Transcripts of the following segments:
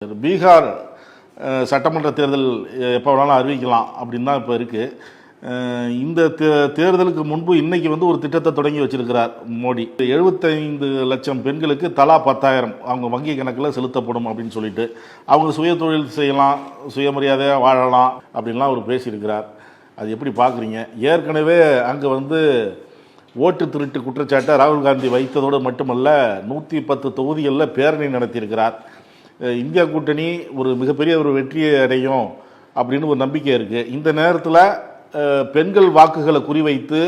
பீகார் சட்டமன்ற தேர்தல் எப்போ வேணாலும் அறிவிக்கலாம் அப்படின்னு தான் இப்போ இருக்குது. இந்த தேர்தலுக்கு முன்பு இன்னைக்கு ஒரு திட்டத்தை தொடங்கி வச்சிருக்கிறார் மோடி. 75 லட்சம் பெண்களுக்கு தலா 10,000 அவங்க வங்கி கணக்கில் செலுத்தப்படும் அப்படின்னு சொல்லிட்டு அவங்க சுய தொழில் செய்யலாம், சுயமரியாதையாக வாழலாம் அப்படின்லாம் அவர் பேசியிருக்கிறார். அது எப்படி பார்க்குறீங்க? ஏற்கனவே அங்கே ஓட்டு திருட்டு குற்றச்சாட்டை ராகுல் காந்தி வைத்ததோடு மட்டுமல்ல 110 தொகுதிகளில் பேரணி நடத்தியிருக்கிறார். இந்தியா கூட்டணி மிகப்பெரிய வெற்றியை அடையும் அப்படின்னு ஒரு நம்பிக்கை இருக்குது. இந்த நேரத்தில் பெண்கள் வாக்குகளை குறிவைத்து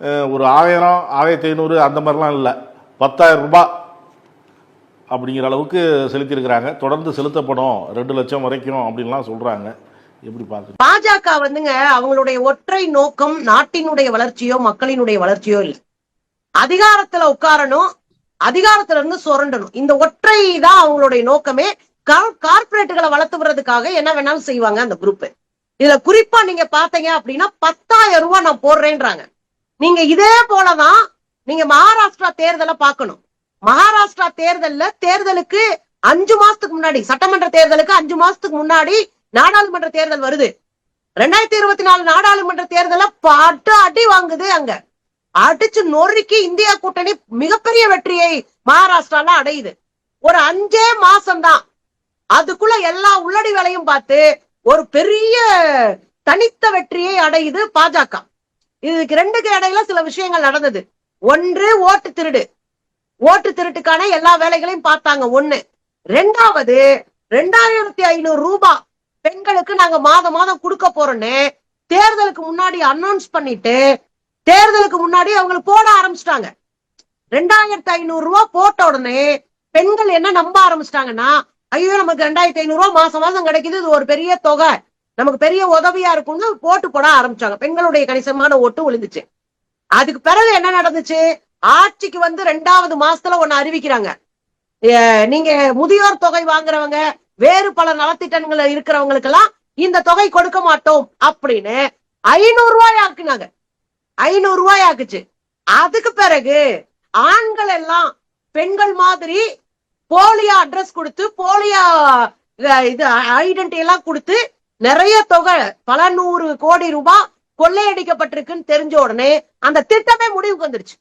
1000, 1500 அந்த மாதிரிலாம் இல்லை, 10,000 ரூபாய் அப்படிங்கிற அளவுக்கு செலுத்தியிருக்கிறாங்க. தொடர்ந்து செலுத்தப்படும் 2 லட்சம் வரைக்கும் அப்படின்லாம் சொல்கிறாங்க. எப்படி பார்க்குறீங்க? பாஜக அவங்களுடைய ஒற்றை நோக்கம் நாட்டினுடைய வளர்ச்சியோ மக்களினுடைய வளர்ச்சியோ இல்லை. அதிகாரத்துல உட்காரணும், அதிகாரத்துல இருந்து சுரண்டணும். இந்த ஒற்றை தான் அவங்களுடைய நோக்கமே. கார்பரேட்டுகளை வளர்த்து வர்றதுக்காக என்ன வேணாலும் செய்வாங்க அந்த குரூப். இதுல குறிப்பா நீங்க பாத்தீங்க அப்படின்னா 10,000 ரூபாய் நான் போடுறேன்றாங்க. நீங்க இதே போலதான் நீங்க மகாராஷ்டிரா தேர்தலை பார்க்கணும். மகாராஷ்டிரா தேர்தலுக்கு 5 மாசத்துக்கு முன்னாடி, சட்டமன்ற தேர்தலுக்கு 5 மாசத்துக்கு முன்னாடி நாடாளுமன்ற தேர்தல் வருது. 2024 நாடாளுமன்ற தேர்தல பாட்டு அடி வாங்குது. அங்க அடிச்சு நொறுக்கி இந்தியா கூட்டணி மிகப்பெரிய வெற்றியை மகாராஷ்டிரால அடையுது. ஒரு 5 மாசம்தான், அதுக்குள்ள எல்லா உள்ளடி வேலையும் பார்த்து ஒரு பெரிய தனித்த வெற்றியை அடையுது பாஜக. இதுக்கு 2க்கு இடையில சில விஷயங்கள் நடந்தது. ஒன்று, ஓட்டு திருடு. ஓட்டு திருட்டுக்கான எல்லா வேலைகளையும் பார்த்தாங்க. ஒண்ணு. 2வது, 2,500 ரூபாய் பெண்களுக்கு நாங்க மாதம் கொடுக்க போறோன்னு தேர்தலுக்கு முன்னாடி அனௌன்ஸ் பண்ணிட்டு தேர்தலுக்கு முன்னாடி அவங்களுக்கு போட ஆரம்பிச்சிட்டாங்க. 2,500 ரூபாய் போட்ட உடனே பெண்கள் என்ன நம்ப ஆரம்பிச்சிட்டாங்கன்னா, ஐயோ நமக்கு 2,500 ரூபாய் மாசம் கிடைக்குது, இது ஒரு பெரிய தொகை, நமக்கு பெரிய உதவியா இருக்கும்னு போட்டு போட ஆரம்பிச்சாங்க. பெண்களுடைய கணிசமான ஓட்டு விழுந்துச்சு. அதுக்கு பிறகு என்ன நடந்துச்சு? ஆட்சிக்கு 2வது மாசத்துல ஒண்ணு அறிவிக்கிறாங்க. நீங்க முதியோர் தொகை வாங்குறவங்க, வேறு பல நலத்திட்டங்கள் இருக்கிறவங்களுக்கு எல்லாம் இந்த தொகை கொடுக்க மாட்டோம் அப்படின்னு 500 ரூபாய் ஆக்குனாங்க. 500 ரூபாய் ஆக்குச்சு. அதுக்கு பிறகு ஆண்கள் எல்லாம் பெண்கள் மாதிரி போலியா அட்ரஸ் கொடுத்து, போலியா இது ஐடென்டி எல்லாம் கொடுத்து நிறைய தொகை, பல 100 கோடி ரூபாய் கொள்ளையடிக்கப்பட்டிருக்குன்னு தெரிஞ்ச உடனே அந்த திட்டமே முடிவுக்கு வந்துருச்சு.